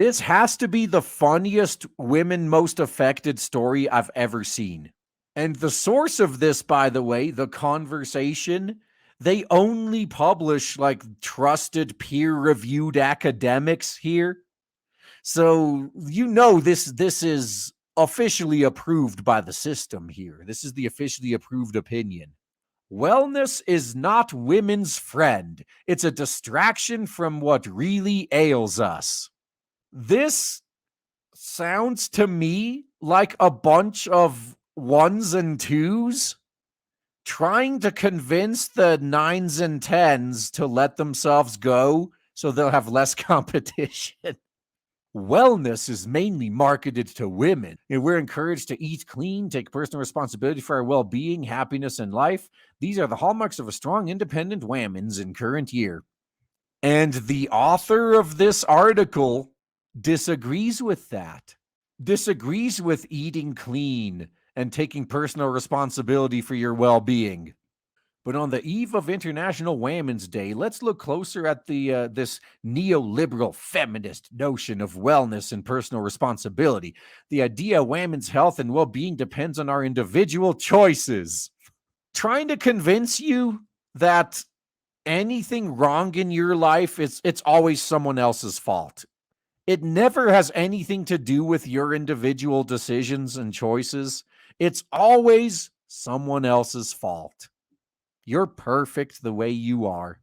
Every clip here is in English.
This has to be the funniest women most affected story I've ever seen. And the source of this, by the way, the conversation, they only publish like trusted peer-reviewed academics here. So this is officially approved by the system here. This is the officially approved opinion. Wellness is not women's friend. It's a distraction from what really ails us. This sounds to me like a bunch of ones and twos trying to convince the nines and tens to let themselves go so they'll have less competition. Wellness is mainly marketed to women, and we're encouraged to eat clean, take personal responsibility for our well-being, happiness, and life. These are the hallmarks of a strong, independent women's in current year. And the author of this article disagrees with that, disagrees with eating clean and taking personal responsibility for your well-being. But on the eve of International Women's Day, let's look closer at this neoliberal feminist notion of wellness and personal responsibility. The idea of women's health and well-being depends on our individual choices. Trying to convince you that anything wrong in your life, it's always someone else's fault. It never has anything to do with your individual decisions and choices. It's always someone else's fault. You're perfect the way you are.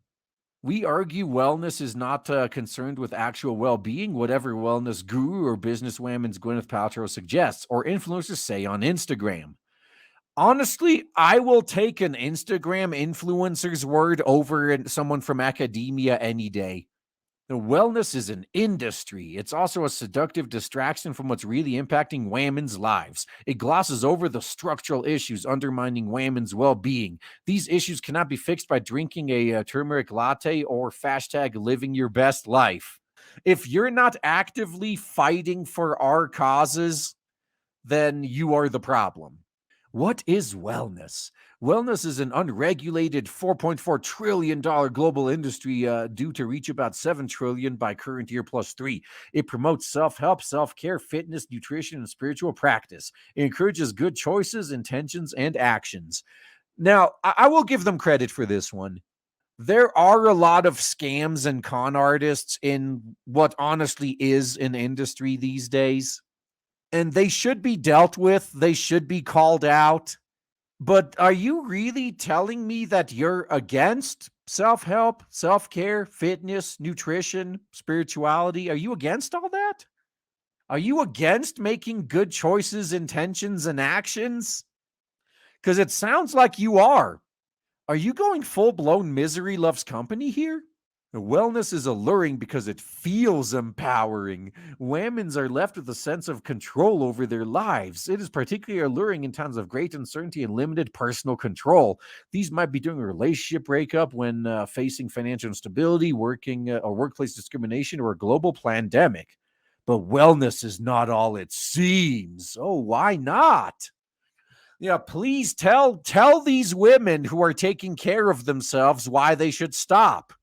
We argue wellness is not concerned with actual well-being, whatever wellness guru or businesswoman's Gwyneth Paltrow suggests or influencers say on Instagram. Honestly, I will take an Instagram influencer's word over someone from academia any day. The wellness is an industry. It's also a seductive distraction from what's really impacting women's lives. It glosses over the structural issues undermining women's well-being. These issues cannot be fixed by drinking a turmeric latte or hashtag living your best life. If you're not actively fighting for our causes, then you are the problem. What is wellness? Wellness is an unregulated $4.4 trillion global industry due to reach about $7 trillion by current year plus 3. It promotes self-help, self-care, fitness, nutrition, and spiritual practice. It encourages good choices, intentions, and actions. Now, I will give them credit for this one. There are a lot of scams and con artists in what honestly is an industry these days. And they should be dealt with. They should be called out. But are you really telling me that you're against self-help, self-care, fitness, nutrition, spirituality? Are you against all that? Are you against making good choices, intentions, and actions? Because it sounds like you are. Are you going full-blown misery loves company here? Wellness is alluring because it feels empowering. Women's are left with a sense of control over their lives. It is particularly alluring in times of great uncertainty and limited personal control. These might be during a relationship breakup, when facing financial instability, working or workplace discrimination, or a global pandemic. But wellness is not all it seems. Oh, why not? Yeah, please tell these women who are taking care of themselves why they should stop.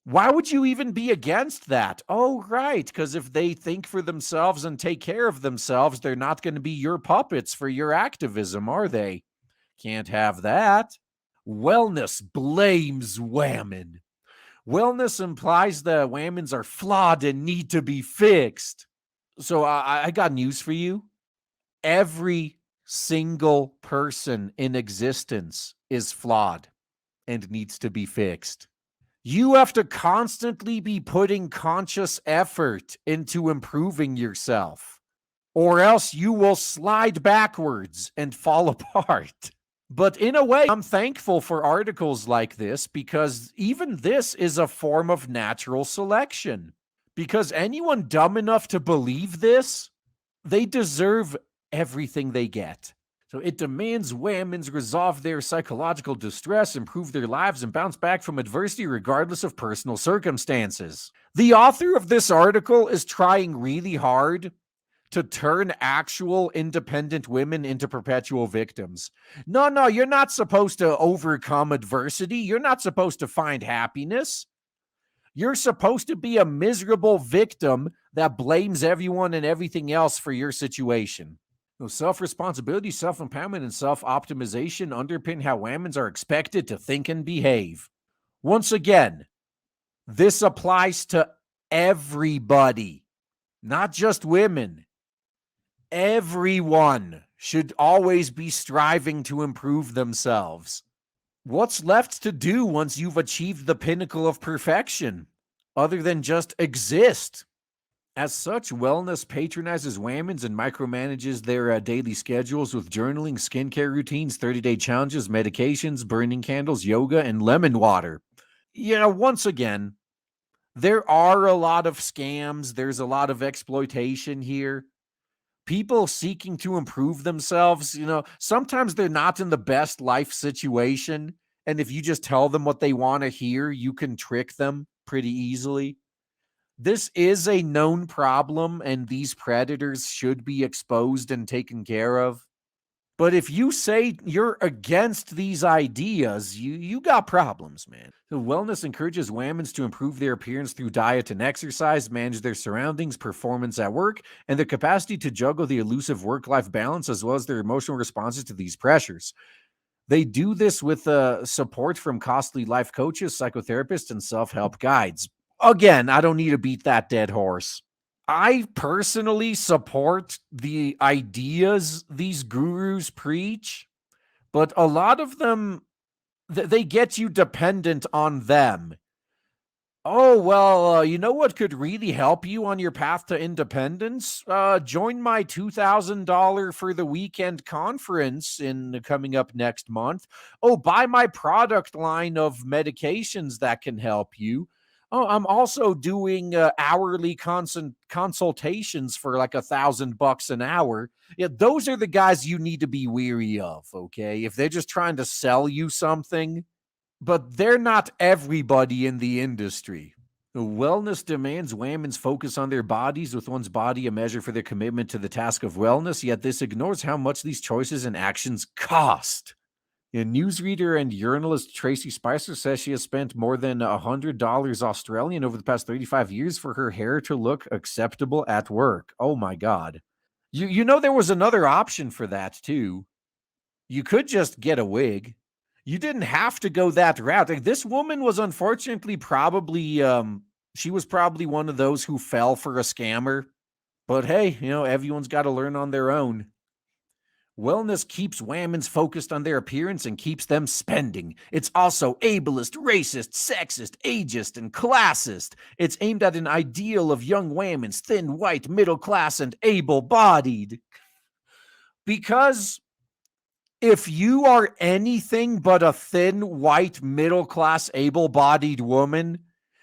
Why would you even be against that? Oh, right, because if they think for themselves and take care of themselves, they're not going to be your puppets for your activism, are they? Can't have that. Wellness blames women. Wellness implies that women's are flawed and need to be fixed. So I got news for you. Every single person in existence is flawed and needs to be fixed. You have to constantly be putting conscious effort into improving yourself, or else you will slide backwards and fall apart. But in a way, I'm thankful for articles like this, because even this is a form of natural selection. Because anyone dumb enough to believe this, they deserve everything they get. So it demands women resolve their psychological distress, improve their lives, and bounce back from adversity regardless of personal circumstances. The author of this article is trying really hard to turn actual independent women into perpetual victims. No, you're not supposed to overcome adversity. You're not supposed to find happiness. You're supposed to be a miserable victim that blames everyone and everything else for your situation. So self-responsibility, self-empowerment, and self-optimization underpin how women are expected to think and behave. Once again, this applies to everybody, not just women. Everyone should always be striving to improve themselves. What's left to do once you've achieved the pinnacle of perfection, other than just exist? As such, wellness patronizes women's and micromanages their daily schedules with journaling, skincare routines, 30-day challenges, medications, burning candles, yoga, and lemon water. Once again, there are a lot of scams. There's a lot of exploitation here. People seeking to improve themselves, sometimes they're not in the best life situation. And if you just tell them what they want to hear, you can trick them pretty easily. This is a known problem, and these predators should be exposed and taken care of. But if you say you're against these ideas, you got problems, man. So wellness encourages women to improve their appearance through diet and exercise, manage their surroundings, performance at work, and the capacity to juggle the elusive work-life balance, as well as their emotional responses to these pressures. They do this with support from costly life coaches, psychotherapists, and self-help guides. Again, I don't need to beat that dead horse. I personally support the ideas these gurus preach, but a lot of them, they get you dependent on them. Oh, well, you know what could really help you on your path to independence? Join my $2,000 for the weekend conference coming up next month. Oh, buy my product line of medications that can help you. Oh, I'm also doing hourly consultations for like $1,000 an hour. Yeah, those are the guys you need to be weary of, okay? If they're just trying to sell you something, but they're not everybody in the industry. Wellness demands women's focus on their bodies, with one's body a measure for their commitment to the task of wellness, yet this ignores how much these choices and actions cost. Newsreader and journalist Tracy Spicer says she has spent more than $100 Australian over the past 35 years for her hair to look acceptable at work. Oh my God. There was another option for that too. You could just get a wig. You didn't have to go that route. Like, this woman was unfortunately she was probably one of those who fell for a scammer. But hey, everyone's got to learn on their own. Wellness keeps women's focused on their appearance and keeps them spending. It's also ableist, racist, sexist, ageist, and classist. It's aimed at an ideal of young women's thin, white, middle class, and able-bodied. Because if you are anything but a thin, white, middle-class, able-bodied woman,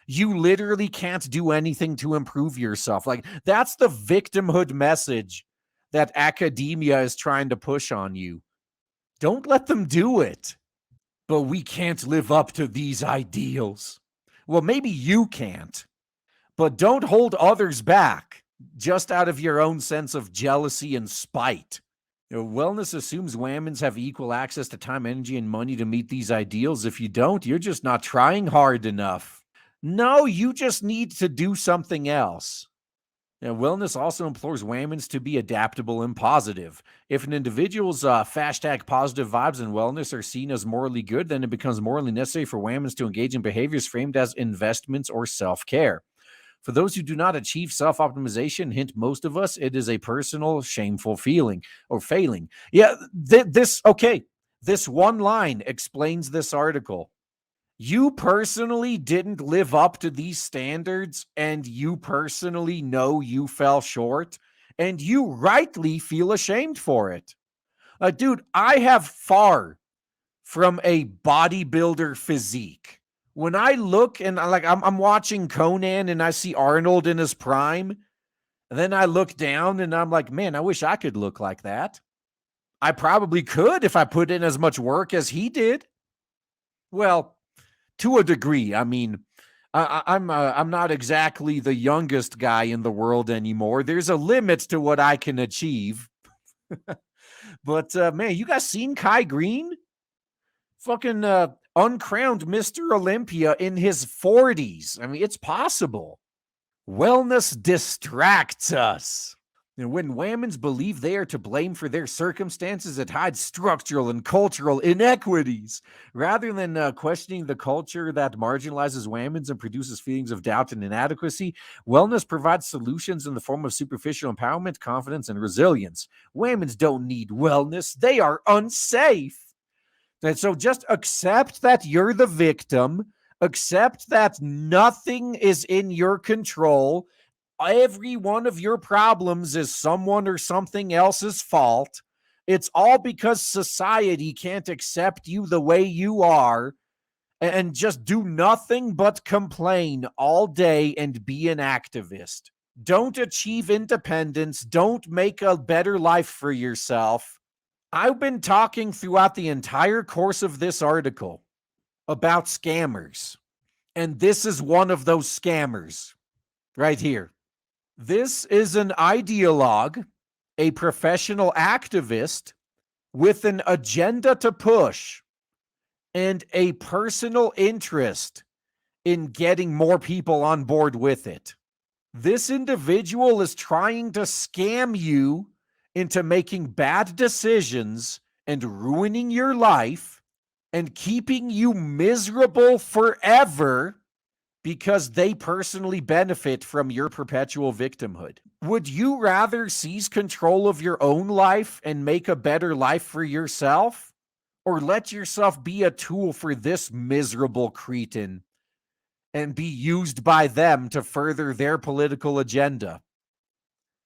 you literally can't do anything to improve yourself. Like, that's the victimhood message that academia is trying to push on you. Don't let them do it. But we can't live up to these ideals. Well, maybe you can't, but don't hold others back just out of your own sense of jealousy and spite. Wellness assumes women have equal access to time, energy, and money to meet these ideals. If you don't, you're just not trying hard enough. No, you just need to do something else. Wellness also implores women to be adaptable and positive. If an individual's hashtag positive vibes and wellness are seen as morally good, then it becomes morally necessary for women to engage in behaviors framed as investments or self-care. For those who do not achieve self-optimization, hint most of us, it is a personal, shameful feeling or failing. Yeah, this one line explains this article. You personally didn't live up to these standards, and you personally know you fell short, and you rightly feel ashamed for it. Dude, I have far from a bodybuilder physique. When I look and I'm watching Conan and I see Arnold in his prime, and then I look down and I'm like, man, I wish I could look like that. I probably could if I put in as much work as he did. Well, to a degree. I mean, I'm not exactly the youngest guy in the world anymore. There's a limit to what I can achieve. But man, you guys seen Kai Green? Fucking uncrowned Mr. Olympia in his 40s. I mean, it's possible. Wellness distracts us. And when whammons believe they are to blame for their circumstances, it hides structural and cultural inequities. Rather than questioning the culture that marginalizes whammons and produces feelings of doubt and inadequacy, wellness provides solutions in the form of superficial empowerment, confidence, and resilience. Whammons don't need wellness, they are unsafe. And so just accept that you're the victim, accept that nothing is in your control. Every one of your problems is someone or something else's fault. It's all because society can't accept you the way you are, and just do nothing but complain all day and be an activist. Don't achieve independence. Don't make a better life for yourself. I've been talking throughout the entire course of this article about scammers, and this is one of those scammers right here. This is an ideologue, a professional activist with an agenda to push and a personal interest in getting more people on board with it. This individual is trying to scam you into making bad decisions and ruining your life and keeping you miserable forever because they personally benefit from your perpetual victimhood. Would you rather seize control of your own life and make a better life for yourself, or let yourself be a tool for this miserable cretin and be used by them to further their political agenda?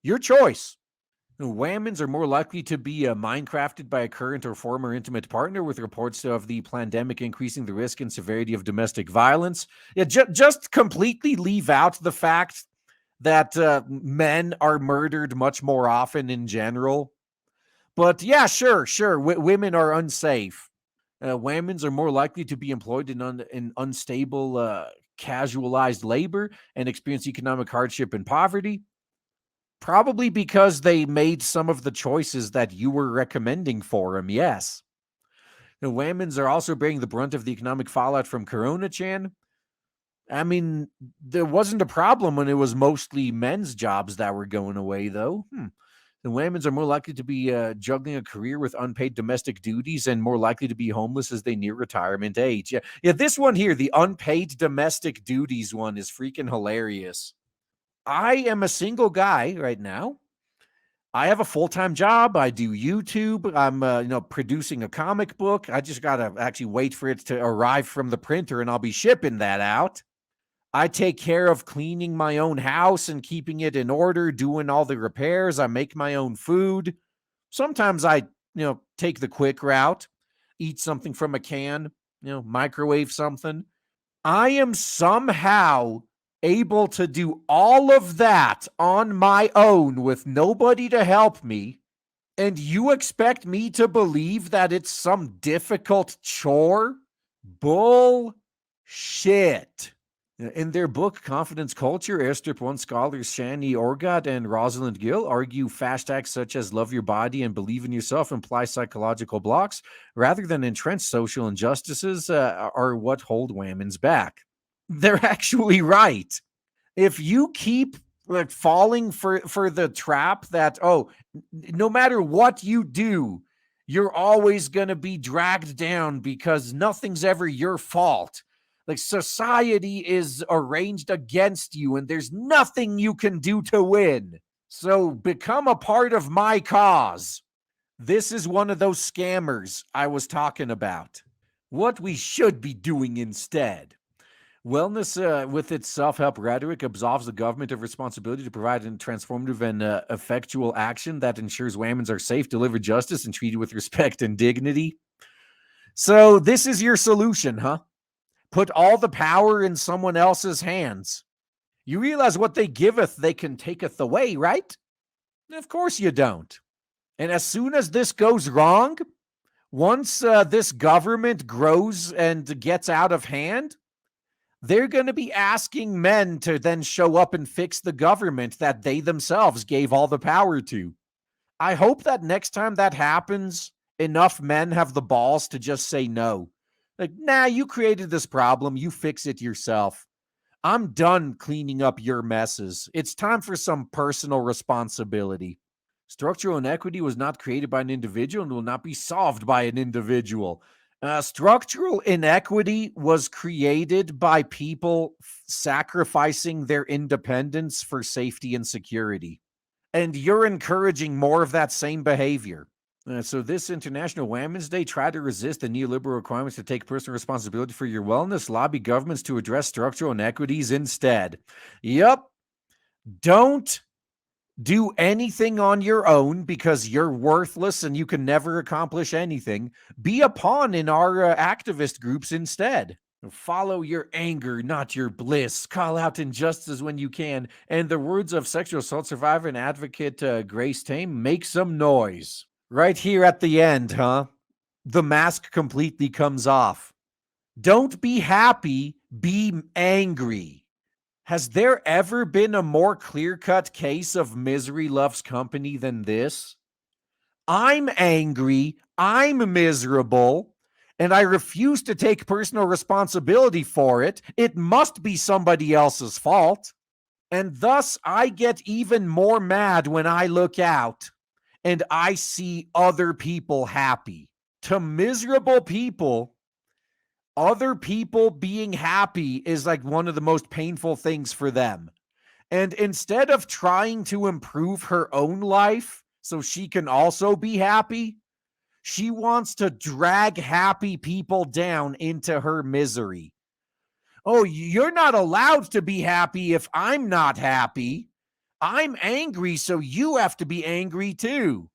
Your choice. Whammons are more likely to be Minecrafted by a current or former intimate partner, with reports of the pandemic increasing the risk and severity of domestic violence. Yeah, just completely leave out the fact that men are murdered much more often in general. But yeah, sure. Women are unsafe. Whammons are more likely to be employed in unstable, casualized labor and experience economic hardship and poverty. Probably because they made some of the choices that you were recommending for them, yes. The whammons are also bearing the brunt of the economic fallout from Corona-chan. I mean, there wasn't a problem when it was mostly men's jobs that were going away, though. The whammons are more likely to be juggling a career with unpaid domestic duties and more likely to be homeless as they near retirement age. Yeah, this one here, the unpaid domestic duties one, is freaking hilarious. I am a single guy right now. I have a full-time job. I do YouTube. I'm, producing a comic book. I just got to actually wait for it to arrive from the printer, and I'll be shipping that out. I take care of cleaning my own house and keeping it in order, doing all the repairs. I make my own food. Sometimes I, take the quick route, eat something from a can, microwave something. I am somehow able to do all of that on my own with nobody to help me, and you expect me to believe that it's some difficult chore? Bullshit. In their book, Confidence Culture, Airstrip 1 scholars Shani Orgad and Rosalind Gill argue hashtags such as love your body and believe in yourself imply psychological blocks rather than entrenched social injustices are what hold whammons back. They're actually right. If you keep falling for the trap that, no matter what you do, you're always going to be dragged down because nothing's ever your fault. Like, society is arranged against you and there's nothing you can do to win. So become a part of my cause. This is one of those scammers I was talking about. What we should be doing instead. Wellness, with its self-help rhetoric, absolves the government of responsibility to provide a transformative and effectual action that ensures whammons are safe, deliver justice, and treated with respect and dignity. So this is your solution, huh? Put all the power in someone else's hands. You realize what they giveth, they can taketh away, right? Of course you don't. And as soon as this goes wrong, once this government grows and gets out of hand, they're going to be asking men to then show up and fix the government that they themselves gave all the power to. I hope that next time that happens, enough men have the balls to just say no. Like, nah, you created this problem. You fix it yourself. I'm done cleaning up your messes. It's time for some personal responsibility. Structural inequity was not created by an individual and will not be solved by an individual. Structural inequity was created by people sacrificing their independence for safety and security. And you're encouraging more of that same behavior. So this International Women's Day, try to resist the neoliberal requirements to take personal responsibility for your wellness. Lobby governments to address structural inequities instead. Yep. Don't do anything on your own because you're worthless and you can never accomplish anything. Be a pawn in our activist groups instead. Follow your anger, not your bliss. Call out injustice when you can. And the words of sexual assault survivor and advocate Grace Tame, make some noise. Right here at the end, huh? The mask completely comes off. Don't be happy, be angry. Has there ever been a more clear-cut case of misery loves company than this? I'm angry, I'm miserable, and I refuse to take personal responsibility for it. It must be somebody else's fault. And thus, I get even more mad when I look out and I see other people happy. To miserable people, other people being happy is like one of the most painful things for them. And instead of trying to improve her own life so she can also be happy, she wants to drag happy people down into her misery. Oh, you're not allowed to be happy if I'm not happy. I'm angry, so you have to be angry too.